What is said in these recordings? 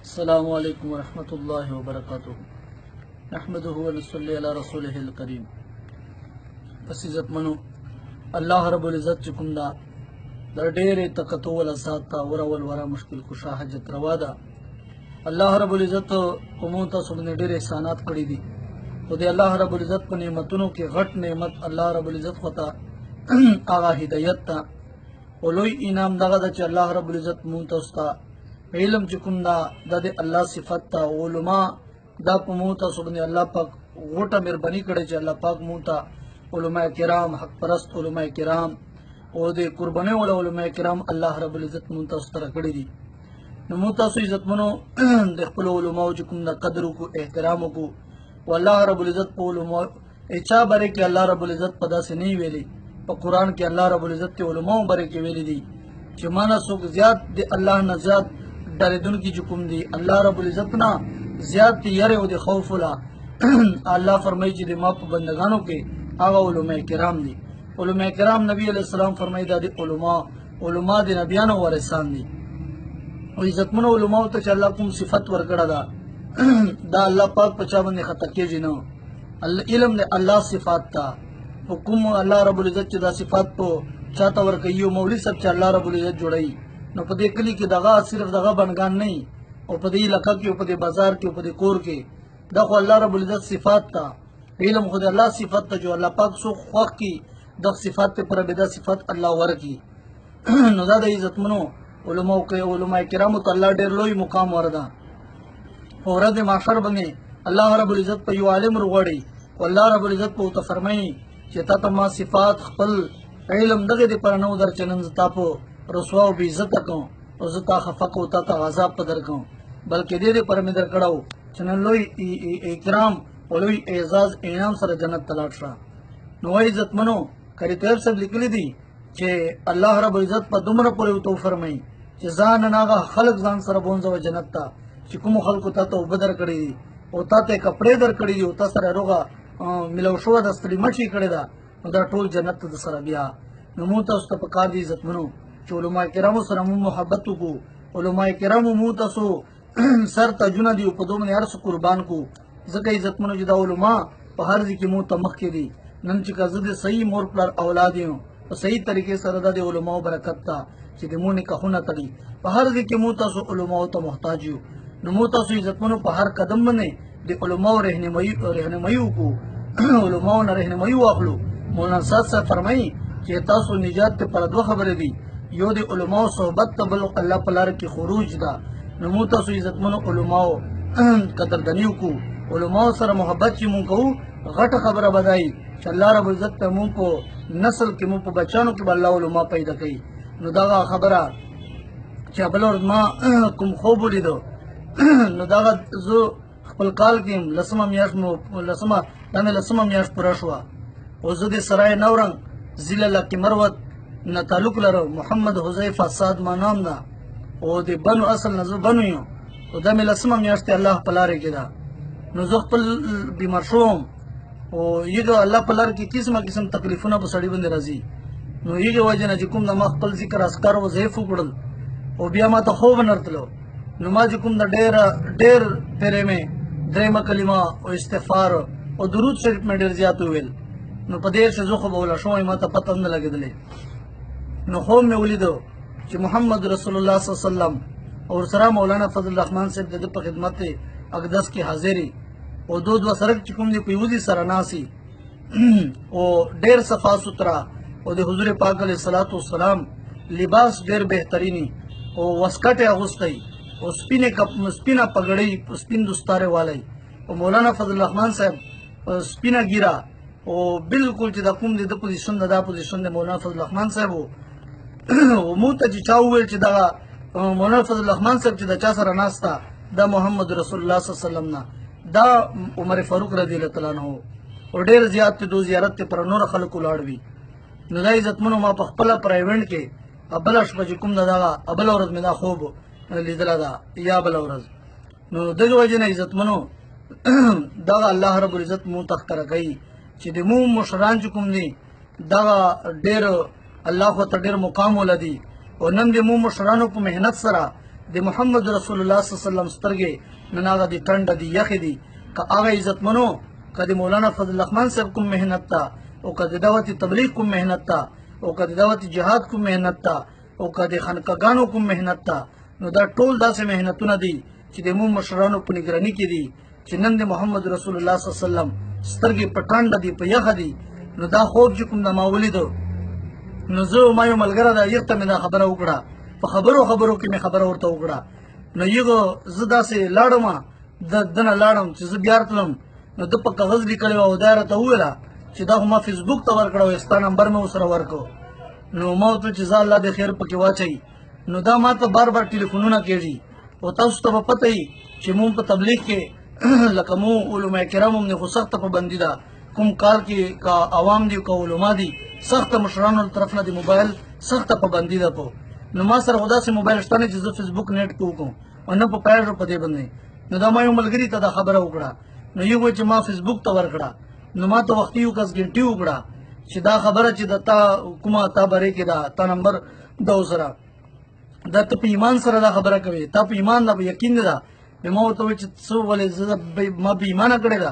अस्सलामु अलैकुम वरहमतुल्लाहि वबरकातुहू नहमदुहु व नसल्ली अला रसूलिहिल करीम। बस इज्जत मनो अल्लाह रब्बुल इज्जत चुकुम दा डेरे तकतो वल साता वरवल वरा मुश्किल कुशा हजत रवादा अल्लाह रब्बुल इज्जत उमूता सुबने डेरे एहसानात कड़ी दी खुद अल्लाह रब्बुल इज्जत पर नेमतों के घट नेमत अल्लाह रब्बुल इज्जत खता आगा हिदायत ता ओलोई इनाम दगा दा अल्लाह रब्बुल इज्जत मुंतस्ता इल्म चुकुम दा दे अल्लाह सिफत ता उलमा दा मुंता सुबने अल्लाह पाक गोटा मेहरबानी करे अल्लाह पाक मुंता उलमाए किराम हक परस्त उलमाए किराम ओ दे कुर्बाने वाला उलमाए किराम अल्लाह रब्बुल इज्जत मुंता उस तरह कड़ी दी नमूता सु इज्जत मनो दे खपलो उलमा चुकुम दा कदर को एहतराम को अल्लाह रब्बुल इज्जत को उलमा एचा बरे के अल्लाह रब्बुल इज्जत पदा से नहीं वेली और कुरान के अल्लाह रब्बुल इज्जत के उलमा बरे के वेली दी जमाना सुख ज्याद दे अल्लाह न ज्याद डरे दुन की जुकुम दी अल्लाह रब्बुल इज्जत ना ज्याद यरे ओ दे खौफुला अल्लाह फरमाई जी दे माप बंदगानों के आगा उलमाए किराम दी उलमाए किराम नबी अलैहि सलाम फरमाई दा दे उलमा दे नबियानो वरसान दी ओ इज्जत मनो उलमा तो अल्लाह कुम सिफत वरकड़ा दा अल्लाह पाक पचा बंदे खता के जिनो अल्लाह इल्म ने अल्लाह सिफात ता हुकुम अल्लाह रब्बुल इज्जत दा सिफात को चाहता वर कहियो मौली सब अल्लाह रब्बुल इज्जत जुड़ई न पदे कली के दगा सिर्फ दगा बनगान नहीं और पदे इलाका के पदे बाजार के पदे कोर के दखो अल्लाह रब्बुल इज्जत सिफात ता इल्म खुद अल्लाह सिफात ता जो अल्लाह पाक सो ख्वाक की दख सिफात पे पर बेदा सिफात अल्लाह वर की नज़ाद इज्जत मनो उलमा के उलमा किराम तो अल्लाह डेर लोई मुकाम वरदा और रद माशर बने अल्लाह रब्बुल इज्जत पे यो आलिम रुगड़ी अल्लाह रब्बुल इज्जत पे तो फरमाई चेता तमा सिफात खपल इल्म दगे दे पर नौ दर चनन तापो रसवा भी इज्जत को उजता खफक होता ता अजाब पदर को बल्कि दे दे पर मिदर कड़ाओ चनन लोई इकराम ओलोई एजाज इनाम सर जन्नत तलाशा नो इज्जत मनो करी तैर सब लिखली दी जे अल्लाह रब्बुल इज्जत पर दुमर पर तो फरमाई जे जान नागा खलक जान सर बोंजो जन्नत ता चिकुम खलक ता तो बदर कड़ी दी होता ते कपड़े दर कड़ी दी होता सर रोगा मिलवशो दस्तरी मची कड़े दा उदा टोल जन्नत द सर बिया नमूता उस पकार दी इज्जत मनो उलमाए किरामो सर मोहब्बत को उलमाए किरामो मुंह सो सर तजुना दी उपदो में अर्स कुर्बान को जगह इज्जत मनो जुदा उलमा पहाड़ दी की मुंह तमख के दी नंच का जद सही मोर पर औलादियों तो सही तरीके से रदा दे उलमा बरकत ता चिदे मुंह ने कहना तली पहाड़ दी के मुंह सो उलमा तो मोहताज हो नमूता सो इज्जत मनो पहाड़ कदम बने दे उलमा रहने मयू को उलमा न रहने मयू अखलो मौलाना साथ से फरमाई कि तासो निजात पर दो खबर दी यो दे उलमा सोहबत तबल अल्लाह पलार की खुरूज दा नमूता सु इज्जत मनो उलमा कदर दनियो को उलमा सर मोहब्बत की मुंह को घट खबर बदाई अल्लाह रब्बुल इज्जत पे मुंह को नस्ल के मुंह पे बचानो के अल्लाह उलमा पैदा कई नुदागा खबरा चबलोर मां कुम खूब लिदो नुदागा जो खपल काल की लसमा मियाश लसमा दाने लसमा मियाश पुरशवा वजुद सराय नवरंग जिला की मरवत न तालुक लरो मोहम्मद हुजैफा साद मा नाम दा ओ दे बनु असल नजो बनु यो ओ दमे लसमा मियाश्ते अल्लाह पलारे केदा नो जखपल बीमार शोम ओ ये जो अल्लाह पलार की किस्म तकलीफुना बसड़ी बंदे राजी नो ये जो वजह न जिकुम द मखपल जिक्र अस्कार व जैफु कुडल ओ बिया मा तो खूब नरतलो नो मा जिकुम द डेर पेरे में द्रेमा कलिमा ओ इस्तिगफार ओ दुरूद शरीफ में डेर जातु वेल नो पदेर से जो खबोला शो मा तो पता न लगे दले नो होम में उलिदो कि मोहम्मद रसूलुल्लाह सल्लल्लाहु अलैहि वसल्लम और सरा मौलाना फजल रहमान से दे पर खिदमत अकदस की हाजिरी और दो सरक चिकुम दी पीउदी सरनासी ओ डेर सफा सुथरा और दे हुजूर पाक अलैहिस्सलातु वस्सलाम लिबास डेर बेहतरीनी ओ वस्कट अगुस्तई ओ स्पिना पगड़ी स्पिन दुस्तारे वाले ओ मौलाना फजल रहमान साहब स्पिना गिरा ओ बिल्कुल चिदा कुम दे पोजीशन दा पोजीशन दे मौलाना फजल रहमान साहब वो मुंह चाउल चिदा मौलाना फजल रहमान साहब चिदा चा सर नास्ता दा मोहम्मद रसूलुल्लाह सल्लल्लाहु अलैहि वसल्लम दा उमर फारूक रदियल्लाहु तआला अन्हु और डेर जियात दो जियारत पर नूर खलक लाड़वी नदा इज्जत मनो मा पखपला प्राइवेट के अबलश बजुकुम दादा अबल औरत में दा खूब लिदला दा या अबल औरत नो दजो वजन इज्जत मनो दा अल्लाह रब्बुल इज्जत मुंह तख्तर गई चिदे मुंह मुशरान जुकुम दी दा डेर अल्लाह को तडेर मुकाम वलदी और नंदे मुंह मुशरानो को मेहनत सरा د محمد رسول الله صلی الله علیه وسلم سترګې نن هغه د ټنډه دي یخې دي که هغه عزتمنو که د مولانا فضل الرحمن صاحب کوم محنت ته او که د دعوت تبلیغ کوم محنت ته او که د دعوت جهاد کوم محنت ته او که د خانقاګانو کوم محنت ته نو دا ټول داسې محنتونه دي چې د مو مشرانو په نگراني کې دي چې نن د محمد رسول الله صلی الله علیه وسلم سترګې په ټنډه دي په یخه دي نو دا خوب چې کوم د ما ولیدو نو زه ما یو ملګری دا یخته مې دا خبره وکړه په خبرو کې مې خبره ورته وکړه نو یو زه داسې لاړم دنه لاړم چې زه بیا راتلم نو د په کاغذ لیکلی او دا راته وویله چې دا خو ما فیسبوک ته ورکړی و ستا نمبر مې ورسره ورکړو نو ما ورته چې زه الله دې خیر پکې واچوي نو دا ما ته بار بار ټلیفونونه کېږي او تاسو ته به پته وي چې مونږ په تبلیغ کې لکه مو علماء کرام هم خو سخته پابندي ده کوم کار کې که عوام دي که علما دي سخته مشرانو له طرف نه د موبایل سخته پابندي ده په نو ما سره خو داسې موبایل شته نه چې زه فیسبوک نیټ کې وکړم او نه په پیاژو په دې باندې نو دا ما یو ملګري ته دا خبره وکړه نو یو وایي چې ما فیسبوک ته ورکړه نو ما ته وختي یو کس ګنټي وکړه چې دا خبره چې د تا کومه تا باره کې دا تا نمبر دا سره دا ته په ایمان سره دا خبره کوي تا په ایمان دا یقین ده ما ورته وایي چې څه ولې زه ما بې ایمانه کړې ده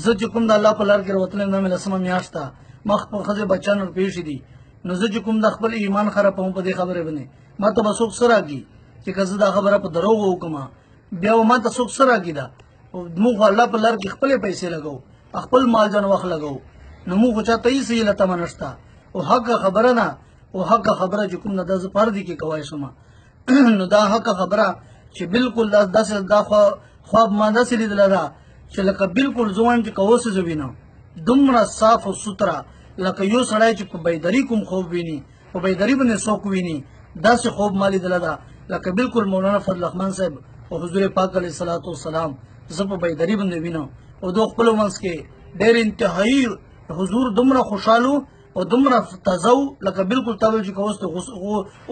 زه چې کوم د الله په لار کې راوتلم دا مې لسمه میاشت ده ما خپل ښځې بچیان ورپېښې دي نو زه چې کوم د خپل ایمان خرابوم په دې خبرې باندې ما ته به څوک څه راکړي چې که زه دا خبره په دروغو وکړم بیا به ما ته څوک څه راکړي ده موږ خو الله په لار کې خپلې پیسې لګوو خپل مال جان وخت لګوو نو موږ خو چاته هېڅ هیله تمه نشته او حقه خبره نه او حقه خبره چې کوم نه دا زه پردې کې کوی شم نو دا حقه خبره چې بالکل داسې دا خواب ما داسې لیدله ده چې لکه بالکل زه وایم چې که اوس زه وینم دومره صاف او سوتره لکه یو سړی چې په بیدري کوم خوب ویني په بیدري باندې څوک ویني داسې خوب ما لیدله ده لکه بالکل مولانا فضل الرحمن صاحب او حضور پاک علیه الصلاۃ والسلام زه په بیدري باندې وینم او دو خپلو منځ کې ډېر انتهایي حضور دومره خوشحالو او دومره تازه و لکه بالکل تا ویل چې که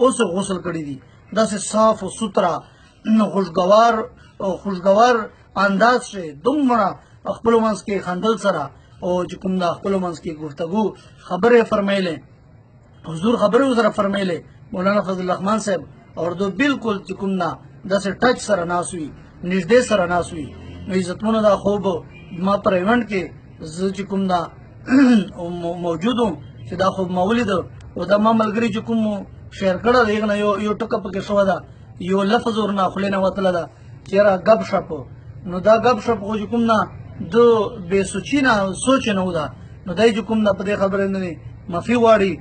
اوس غسل کړي دي داسې صاف او سوتره خوشګوار انداز شي دومره خپلو منځ کې خندل سره او چې کوم د خپلو منځ کې گفتگو خبرې فرمایلې حضور خبرې سره فرمایلې مولانا فضل الرحمن صاحب اور دو بالکل چې کوم نه داسې ټچ سره ناست وي نږدې سره ناست وي نو عزتمنو دا خوب ما پر ایونټ کې زه چې کوم دا موجود وم چې دا خوب ما ولیده او دا ما ملګري چې کوم شیر کړی د هغه نه یو ټکه پکې شوی ده یو لفظ ورنه خولې نه وتلی ده چې یاره ګپ شپ نو دا ګپ شپ خو چې کوم نه د بې سوچي نه سوچ نه و ده نو دی چې کوم ده په دې خبرې نه معافي غواړي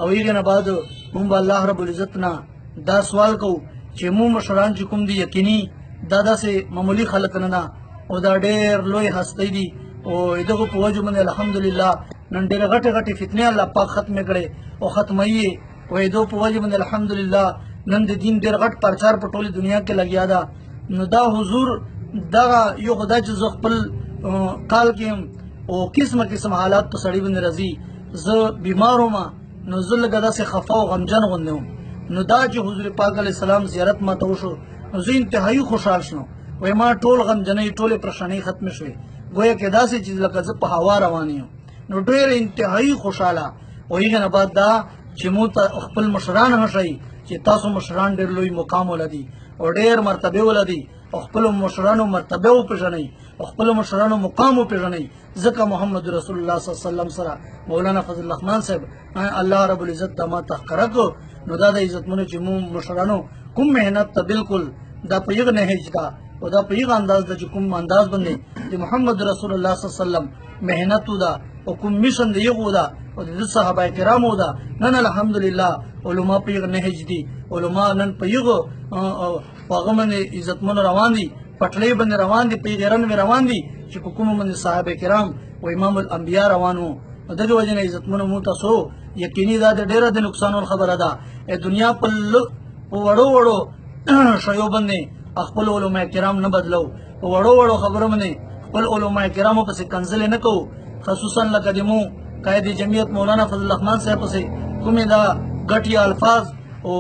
او هغې نه بعد مونږ به الله رب العزت نه دا سوال کوو چې مونږ مشران چې کوم دي یقیني دا داسې معمولي خلک نه ده او دا ډېر لوی هستی دي او دغه په وجه باندې الحمدلله نن ډېرې غټې فتنې الله پاک ختمې کړې او ختموي او دغه په وجه باندې الحمدلله نن د دین ډېر غټ پرچار په ټولې دنیا کې لګیا ده نو دا حضور دغه یو خدا چې زه خپل کال کې او قسم حالات په سړي باندې راځي زه بیمار وم نو زه لږه داسې خفه او غمجن غوندې وم نو دا چې حضور پاک علیه السلام زیارت ما ته وشو نو زه انتهایي خوشحال شوم وایي ما ټول غمجنۍ ټولې پریشانۍ ختمې شوې گویا کې داسې چې لکه زه په هوا روان یم نو ډېر انتهایي خوشحاله او هغې نه بعد دا چې مو ته خپل مشران هښئ چې تاسو مشران ډېر لوی مقام ولدي او ډېر مرتبې ولدي او خپلو مشرانو مرتبه وپېژنئ او خپلو مشرانو مقام وپېژنئ ځکه محمد رسول الله صلی الله علیه وسلم سره مولانا فضل الرحمن صاحب الله رب العزت ته ما تحقره کړو نو دا د عزتمنو چې مو مشرانو کوم محنت ته بالکل دا په یغه نهج ده او دا په یغه انداز ده چې کوم انداز باندې د محمد رسول الله صلی الله علیه وسلم محنت ده او کوم میشن دی یغه ده او د صحابه کرامو ده نن الحمدلله علما په یغه نهج دي علما نن په یغه هغه باندې عزتمنو روان دي پټلۍ باندې روان دي په غیرن می روان دي چې په کوم باندې صحابه کرام او امام الانبیاء روانو دغه وجه نه عزتمنو مو تاسو یقیني دا ډیره د نقصان خبره ده دنیا په وړو شیو باندې خپل علماء کرام نه بدلو په وړو خبرو باندې خپل علماء کرامو پسې کنځل نه کوو خصوصا لکه د مو قائد جمعیت مولانا فضل الرحمن صاحب پسې کومې دا غټي الفاظ او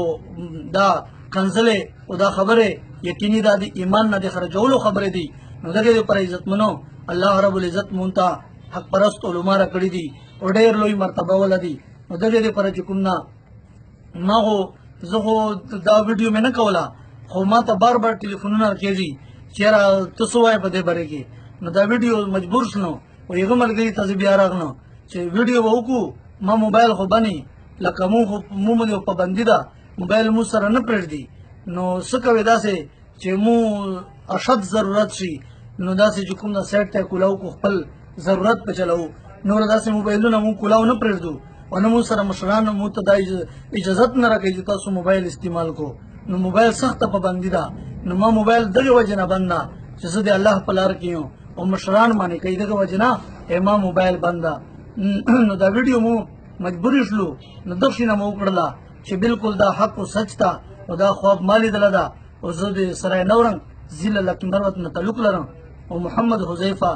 دا کنځلې او دا خبره یقیني دا د ایمان نه د خرجولو خبره دي نو دغه پر عزتمنو الله رب العزت مونته حق پرست علما را کړی دي او ډېر لوی مرتبه ولدي نو دغه پر چې کوم نه ما هو زه دا ویډیو مې نه کوله خو ما ته بار بار ټلیفونونه کېږي چېرې ته څه وایې په دې باره کې نو دا ویډیو مجبور شنو او هغه ملګري ته زه بیا راغلم چې ویډیو به وکړو ما موبایل خو بنې لکه مو باندې پابندي ده موبایل مو سره نه پرېږدي نو څه کوې داسې چې مو اشد ضرورت شي نو داسې چې کوم دا سایټ ته کولاو کو خپل ضرورت په چلاو نور داسې موبایلونه مو کولاو نه پرېږدو او نه مو سره مشران مو ته دا اجازت نه راکوي چې تاسو موبایل استعمال کو نو موبایل سخته پابندي ده نو ما موبایل دغه وجه نه بند ده چې زه د الله په لار کې یم او مشران باندې کوي دغه وجه نه ما موبایل بند ده نو دا ویډیو مو مجبورې شلو نو دغه شي نه مو وکړله چې بالکل دا حق او سچ ده او دا خواب ما لیدلی ده او زه د سرای نورنګ ضلع لکي مروت نه تعلق لرم او محمد حذیفه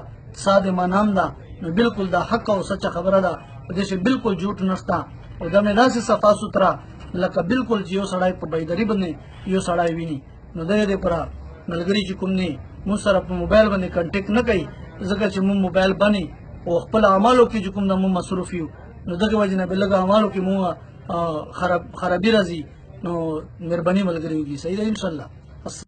صاد ما نام ده نو بالکل دا حق او سچه خبره ده په دې چې بالکل جھوټ نشته او دا مې داسې صفا سوتره لکه بالکل چې یو سړی په بیداري باندې یو سړی ویني نو د دې لپاره ملګري چې کوم نه مو سره په موبایل باندې کنټیکټ نه کوي ځکه چې مو موبایل باندې او خپل اعمالو کې چې کوم نه مو مصروف یو نو دغه وجه نه بلګ اعمالو کې مو خرابي راځي نو مهرباني ملګري وږي صحیح ده ان شاء الله